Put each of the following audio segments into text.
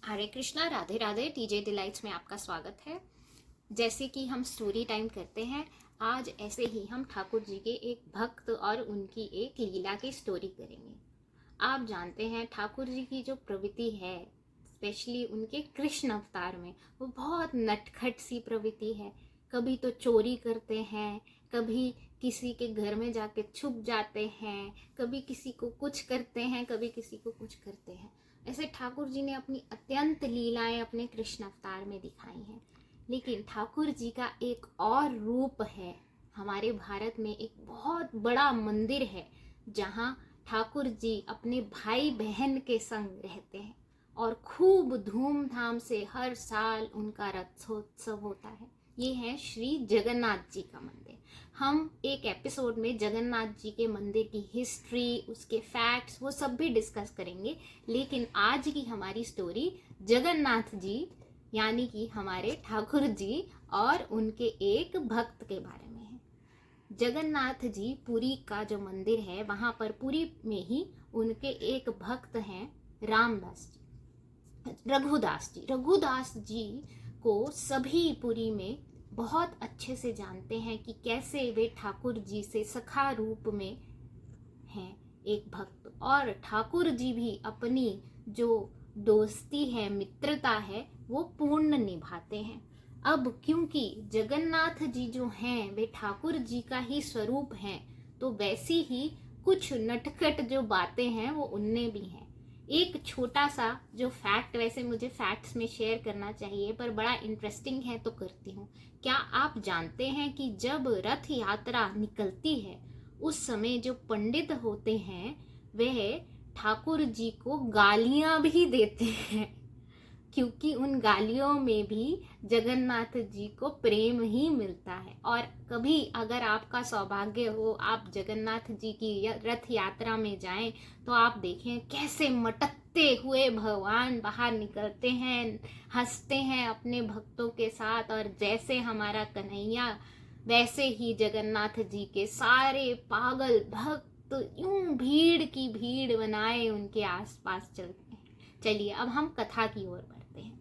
हरे Krishna, Radhe Radhe. TJ delights में आपका स्वागत है। जैसे कि हम स्टोरी टाइम करते हैं, आज ऐसे ही हम ठाकुर जी के एक भक्त और उनकी एक लीला की स्टोरी करेंगे। आप जानते हैं ठाकुर जी की जो प्रवृत्ति है, स्पेशली उनके कृष्ण अवतार में, वो बहुत नटखट सी प्रवृत्ति है। कभी तो चोरी करते हैं, कभी किसी के घर में जाके छुप जाते हैं, कभी किसी को कुछ करते हैं, कभी किसी को कुछ करते हैं। ऐसे ठाकुर जी ने अपनी अत्यंत लीलाएं अपने कृष्ण अवतार में दिखाई हैं। लेकिन ठाकुर जी का एक और रूप है। हमारे भारत में एक बहुत बड़ा मंदिर है जहाँ ठाकुर जी अपने भाई बहन के संग रहते हैं और खूब धूमधाम से हर साल उनका रथोत्सव होता है। ये है श्री जगन्नाथ जी का मंदिर। हम एक एपिसोड में जगन्नाथ जी के मंदिर की हिस्ट्री, उसके फैक्ट्स, वो सब भी डिस्कस करेंगे। लेकिन आज की हमारी स्टोरी जगन्नाथ जी यानी कि हमारे ठाकुर जी और उनके एक भक्त के बारे में है। जगन्नाथ जी पुरी का जो मंदिर है, वहाँ पर पुरी में ही उनके एक भक्त हैं रामदास जी, रघुदास जी। रघुदास जी को सभी पुरी में बहुत अच्छे से जानते हैं कि कैसे वे ठाकुर जी से सखा रूप में हैं एक भक्त, और ठाकुर जी भी अपनी जो दोस्ती है, मित्रता है, वो पूर्ण निभाते हैं। अब क्योंकि जगन्नाथ जी जो हैं वे ठाकुर जी का ही स्वरूप हैं, तो वैसी ही कुछ नटखट जो बातें हैं वो उनमें भी हैं। एक छोटा सा जो फैक्ट, वैसे मुझे फैक्ट्स में शेयर करना चाहिए पर बड़ा इंटरेस्टिंग है तो करती हूँ। क्या आप जानते हैं कि जब रथ यात्रा निकलती है उस समय जो पंडित होते हैं वह ठाकुर जी को गालियां भी देते हैं, क्योंकि उन गालियों में भी जगन्नाथ जी को प्रेम ही मिलता है। और कभी अगर आपका सौभाग्य हो, आप जगन्नाथ जी की रथ यात्रा में जाएं, तो आप देखें कैसे मटकते हुए भगवान बाहर निकलते हैं, हंसते हैं अपने भक्तों के साथ। और जैसे हमारा कन्हैया, वैसे ही जगन्नाथ जी के सारे पागल भक्त यूं भीड़ की भीड़ बनाए उनके आसपास चलते हैं। चलिए अब हम कथा की ओर बढ़ते हैं।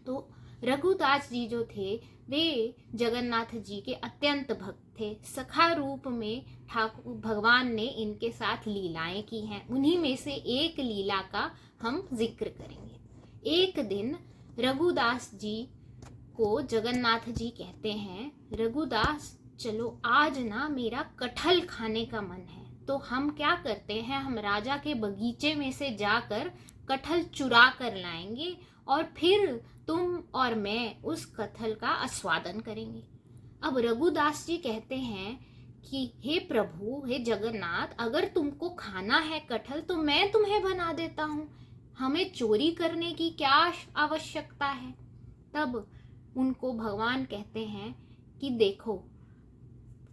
तो रघुदास जी जो थे वे जगन्नाथ जी के अत्यंत भक्त थे। सखा रूप में ठाकुर भगवान ने इनके साथ लीलाएं की हैं। उन्हीं में से एक लीला का हम जिक्र करेंगे। एक दिन रघुदास जी को जगन्नाथ जी कहते हैं, रघुदास चलो आज ना मेरा कटहल खाने का मन है। तो हम क्या करते हैं, हम राजा के बगीचे में से जाकर कटहल चुरा कर लाएंगे और फिर तुम और मैं उस कटहल का आस्वादन करेंगे। अब रघुदास जी कहते हैं कि हे प्रभु, हे जगन्नाथ, अगर तुमको खाना है कटहल तो मैं तुम्हें बना देता हूँ, हमें चोरी करने की क्या आवश्यकता है। तब उनको भगवान कहते हैं कि देखो,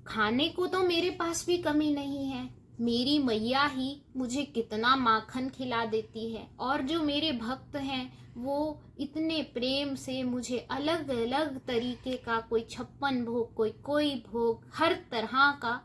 खाने को तो मेरे पास भी कमी नहीं है, मेरी मैया ही मुझे कितना माखन खिला देती है, और जो मेरे भक्त हैं वो इतने प्रेम से मुझे अलग अलग तरीके का, कोई 56 भोग, कोई भोग, हर तरह का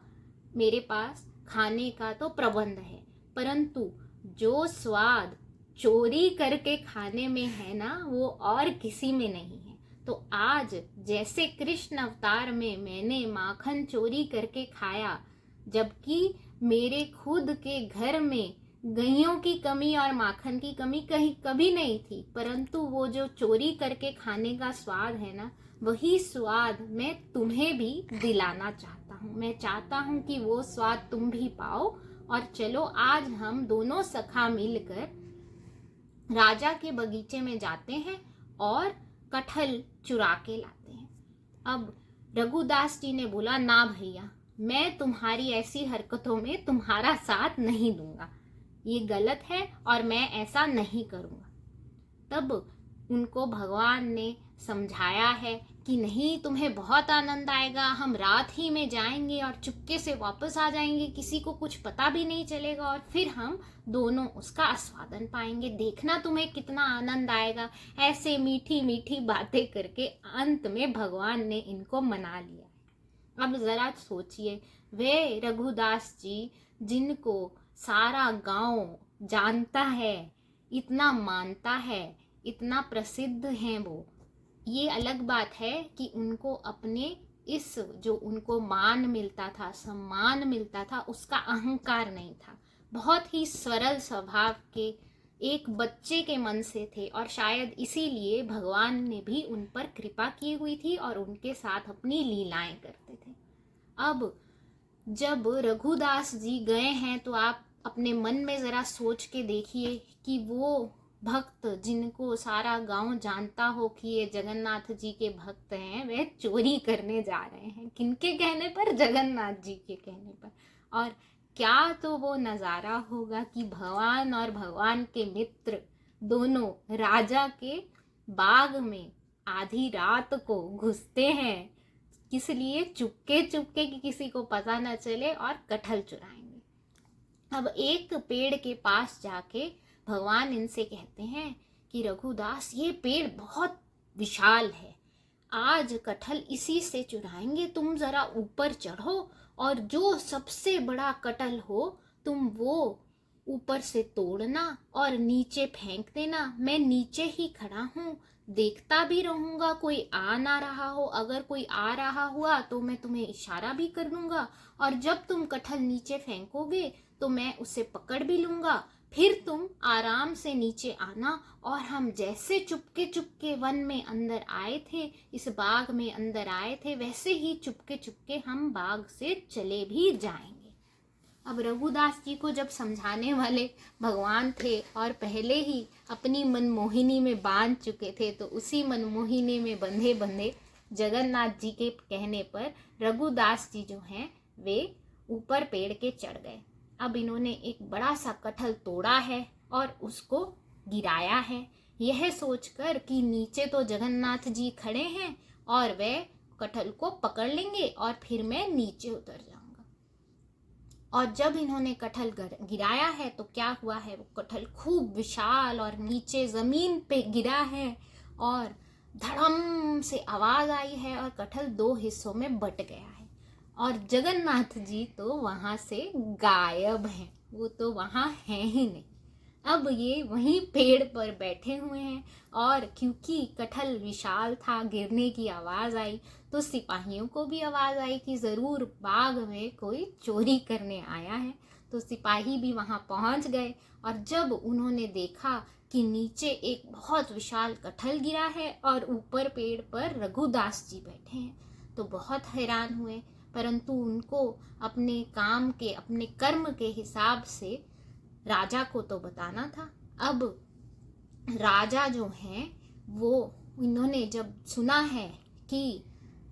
मेरे पास खाने का तो प्रबंध है। परंतु जो स्वाद चोरी करके खाने में है ना, वो और किसी में नहीं है। तो आज जैसे कृष्ण अवतार में मैंने माखन चोरी करके खाया, जबकि मेरे खुद के घर में गइयों की कमी और माखन की कमी कहीं कभी नहीं थी, परंतु वो जो चोरी करके खाने का स्वाद है ना, वही स्वाद मैं तुम्हें भी दिलाना चाहता हूँ। मैं चाहता हूँ कि वो स्वाद तुम भी पाओ, और चलो आज हम दोनों सखा मिलकर राजा के बगीचे में जाते हैं और कटहल चुरा के लाते हैं। अब रघुदास जी ने बोला, ना भैया, मैं तुम्हारी ऐसी हरकतों में तुम्हारा साथ नहीं दूंगा, ये गलत है और मैं ऐसा नहीं करूंगा। तब उनको भगवान ने समझाया है कि नहीं, तुम्हें बहुत आनंद आएगा, हम रात ही में जाएंगे और चुपके से वापस आ जाएंगे, किसी को कुछ पता भी नहीं चलेगा, और फिर हम दोनों उसका आस्वादन पाएंगे, देखना तुम्हें कितना आनंद आएगा। ऐसे मीठी मीठी बातें करके अंत में भगवान ने इनको मना लिया। अब जरा सोचिए, वे रघुदास जी जिनको सारा गांव जानता है, इतना मानता है, इतना प्रसिद्ध हैं वो। ये अलग बात है कि उनको अपने इस जो उनको मान मिलता था, सम्मान मिलता था, उसका अहंकार नहीं था। बहुत ही सरल स्वभाव के एक बच्चे के मन से थे और शायद इसीलिए भगवान ने भी उन पर कृपा की हुई थी और उनके साथ अपनी लीलाएं करते थे। अब जब रघुदास जी गए हैं तो आप अपने मन में ज़रा सोच के देखिए कि वो भक्त जिनको सारा गांव जानता हो कि ये जगन्नाथ जी के भक्त हैं, वह चोरी करने जा रहे हैं। किनके कहने पर? जगन्नाथ जी के कहने पर। और क्या तो वो नज़ारा होगा कि भगवान और भगवान के मित्र दोनों राजा के बाग में आधी रात को घुसते हैं। किस लिए? चुपके चुपके कि किसी को पता न चले, और कटहल चुराएंगे। अब एक पेड़ के पास जाके भगवान इनसे कहते हैं कि रघुदास, ये पेड़ बहुत विशाल है, आज कटहल इसी से चुराएंगे। तुम जरा ऊपर चढ़ो और जो सबसे बड़ा कटहल हो तुम वो ऊपर से तोड़ना और नीचे फेंक देना। मैं नीचे ही खड़ा हूँ, देखता भी रहूंगा कोई आ ना रहा हो। अगर कोई आ रहा हुआ तो मैं तुम्हें इशारा भी कर दूंगा, और जब तुम कटहल नीचे फेंकोगे तो मैं उसे पकड़ भी लूंगा। फिर तुम आराम से नीचे आना और हम जैसे चुपके चुपके वन में अंदर आए थे, इस बाग में अंदर आए थे, वैसे ही चुपके चुपके हम बाग से चले भी जाएंगे। अब रघुदास जी को जब समझाने वाले भगवान थे और पहले ही अपनी मनमोहिनी में बांध चुके थे, तो उसी मनमोहिनी में बंधे बंधे जगन्नाथ जी के कहने पर रघुदास जी जो हैं वे ऊपर पेड़ के चढ़ गए। अब इन्होंने एक बड़ा सा कटहल तोड़ा है और उसको गिराया है, यह सोचकर कि नीचे तो जगन्नाथ जी खड़े हैं और वे कटहल को पकड़ लेंगे और फिर मैं नीचे उतर जाऊंगा। और जब इन्होंने कटहल गिराया है तो क्या हुआ है, वो कटहल खूब विशाल और नीचे जमीन पे गिरा है और धड़म से आवाज आई है और कटहल 2 हिस्सों में बट गया है। और जगन्नाथ जी तो वहां से गायब हैं, वो तो वहां हैं ही नहीं। अब ये वहीं पेड़ पर बैठे हुए हैं और क्योंकि कटहल विशाल था, गिरने की आवाज आई तो सिपाहियों को भी आवाज आई कि जरूर बाग में कोई चोरी करने आया है। तो सिपाही भी वहां पहुंच गए और जब उन्होंने देखा कि नीचे एक बहुत विशाल कटहल गिरा है और ऊपर पेड़ पर रघुदास जी बैठे हैं, तो बहुत हैरान हुए। परंतु उनको अपने काम के, अपने कर्म के हिसाब से राजा को तो बताना था। अब राजा जो हैं वो, इन्होंने जब सुना है कि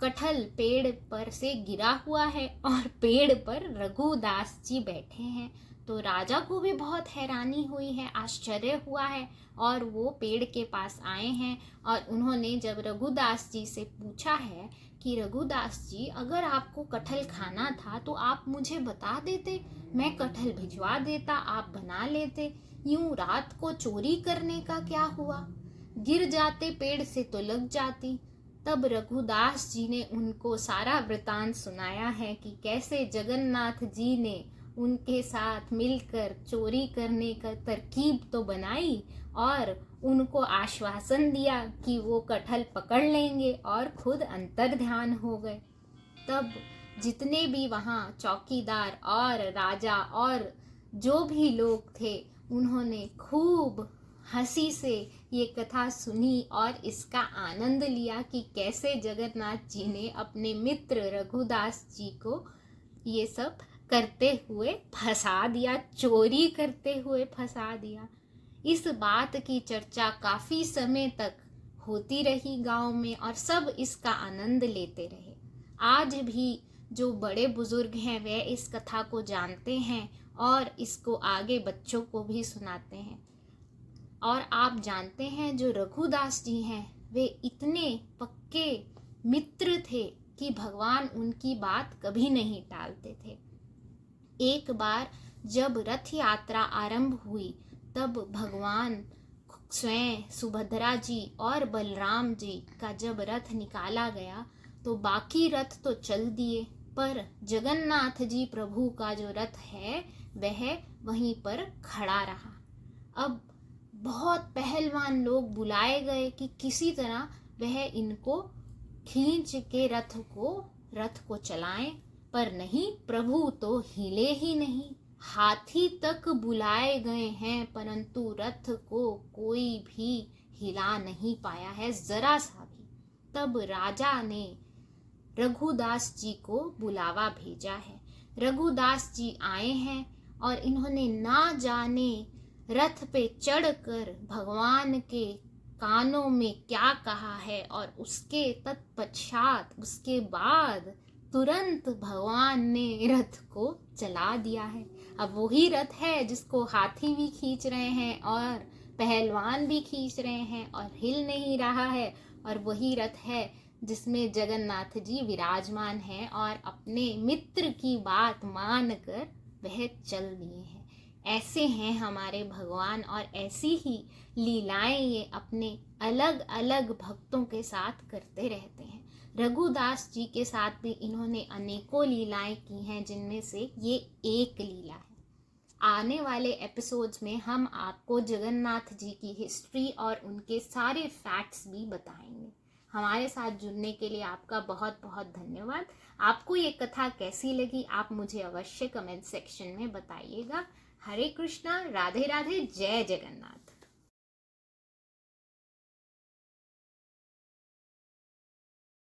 कटहल पेड़ पर से गिरा हुआ है और पेड़ पर रघुदास जी बैठे हैं, तो राजा को भी बहुत हैरानी हुई है, आश्चर्य हुआ है और वो पेड़ के पास आए हैं। और उन्होंने जब रघुदास जी से पूछा है कि रघुदास जी, अगर आपको कटहल खाना था तो आप मुझे बता देते, मैं कटहल भिजवा देता, आप बना लेते। यूं रात को चोरी करने का क्या हुआ? गिर जाते पेड़ से तो लग जाती। तब रघुदास जी ने उनको सारा वृतांत सुनाया है कि कैसे जगन्नाथ जी ने उनके साथ मिलकर चोरी करने का तरकीब तो बनाई और उनको आश्वासन दिया कि वो कटहल पकड़ लेंगे और खुद अंतर्ध्यान हो गए। तब जितने भी वहाँ चौकीदार और राजा और जो भी लोग थे, उन्होंने खूब हंसी से ये कथा सुनी और इसका आनंद लिया कि कैसे जगन्नाथ जी ने अपने मित्र रघुदास जी को ये सब करते हुए फंसा दिया, चोरी करते हुए फंसा दिया। इस बात की चर्चा काफी समय तक होती रही गांव में और सब इसका आनंद लेते रहे। आज भी जो बड़े बुजुर्ग हैं वे इस कथा को जानते हैं और इसको आगे बच्चों को भी सुनाते हैं। और आप जानते हैं जो रघुदास जी हैं वे इतने पक्के मित्र थे कि भगवान उनकी बात कभी नहीं टालते थे। एक बार जब रथ यात्रा आरंभ हुई तब भगवान स्वयं सुभद्रा जी और बलराम जी का जब रथ निकाला गया तो बाकी रथ तो चल दिए, पर जगन्नाथ जी प्रभु का जो रथ है वह वहीं पर खड़ा रहा। अब बहुत पहलवान लोग बुलाए गए कि किसी तरह वह इनको खींच के रथ को चलाएं, पर नहीं, प्रभु तो हिले ही नहीं। हाथी तक बुलाए गए हैं, परंतु रथ को कोई भी हिला नहीं पाया है, जरा सा भी। तब राजा ने रघुदास जी को बुलावा भेजा है। रघुदास जी आए हैं और इन्होंने ना जाने रथ पे चढ़कर भगवान के कानों में क्या कहा है, और उसके तत्पश्चात उसके बाद तुरंत भगवान ने रथ को चला दिया है। अब वही रथ है जिसको हाथी भी खींच रहे हैं और पहलवान भी खींच रहे हैं और हिल नहीं रहा है, और वही रथ है जिसमें जगन्नाथ जी विराजमान हैं और अपने मित्र की बात मानकर वह चल दिए हैं। ऐसे हैं हमारे भगवान, और ऐसी ही लीलाएं ये अपने अलग अलग भक्तों के साथ करते रहते हैं। रघुदास जी के साथ भी इन्होंने अनेकों लीलाएं की हैं, जिनमें से ये एक लीला है। आने वाले एपिसोड्स में हम आपको जगन्नाथ जी की हिस्ट्री और उनके सारे फैक्ट्स भी बताएंगे। हमारे साथ जुड़ने के लिए आपका बहुत बहुत धन्यवाद। आपको ये कथा कैसी लगी, आप मुझे अवश्य कमेंट सेक्शन में बताइएगा। हरे कृष्णा, राधे राधे, जय जगन्नाथ।